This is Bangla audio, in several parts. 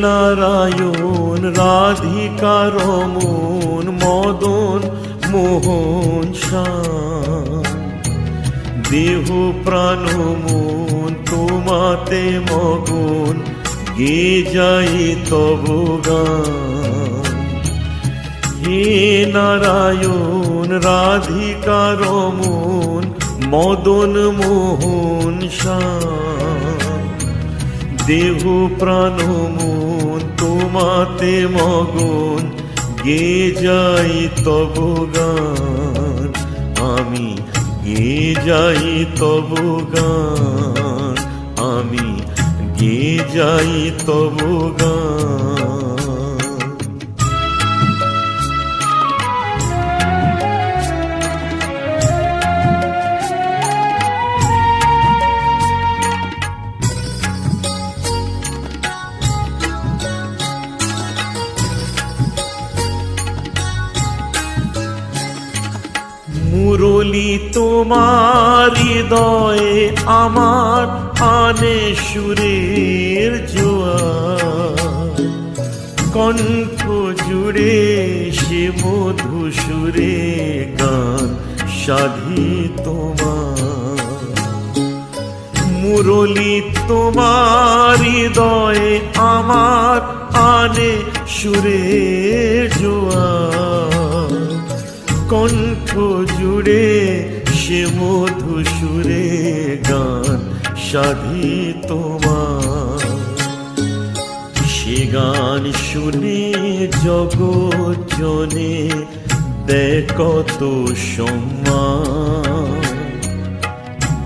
নারায়ণ রাধিকার মন মদন মোহন শ্যাম, দেহ প্রাণ মন তোমাতে মগন, গে যাই তব গান। হে নারায়ণ রাধিকার মন মদন মোহন শ্যাম, দেহ প্রাণ মন তোমাতে মগন, গে যাই তব গান। আমি গে যাই তব গান, আমি গে যাই তব গান। মুরলী তোমার হৃদয়ে আমার আনে সুরের জোয়ার, কণ্ঠ জুড়ে সে মধু সুরে গান সাধি তোমার। মুরলী তোমার হৃদয়ে আমার আনে সুরের জোয়ার, কণ্ঠ জুড়ে সে মধু সুরে গান সাধি তোমার। সে গান শুনে জগৎ জনে দেয় কত সম্মান,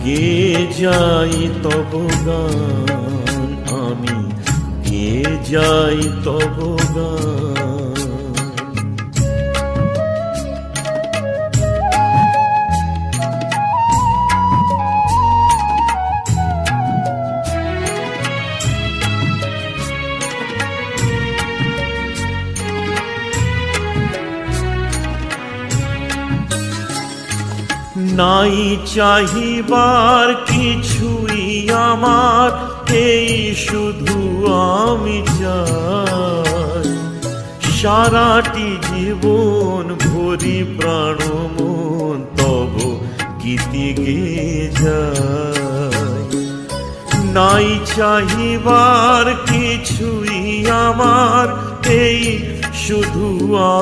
গে যাই তব গান, আমি গে যাই তব গান। নাই চাহিবার কিছুই আমার, এই শুধু আমি চাই। সারাটি জীবন ভরি প্রাণ মন তব গীতি গে যায়। নাই চাহিবার কিছুই আমার, এই শুধু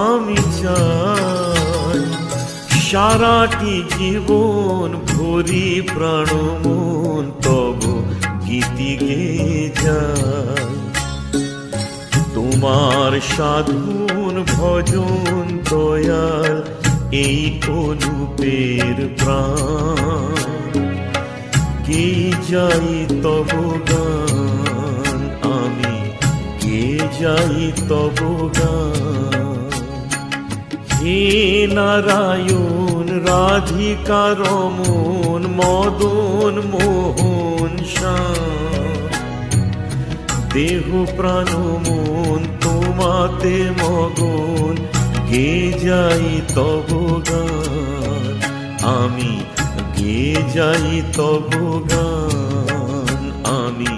আমি চাই। সারাটি জীবন ভরি প্রাণ মন তব গীতি গে যায়। তোমার সাধন ভজন দয়াল এই অনুপের প্রাণ, গে যাই তব গান, আমি গে যাই তব গান। হে নারায়ণ রাধিকার মন মদন মোহন শ্যাম, দেহ প্রাণ মন তোমাতে মগন, গে যাই তব গান। আমি গে যাই তব গান, আমি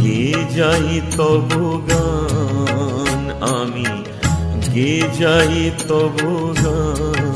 গে যাই তব গান, আমি গে যাই তব গান।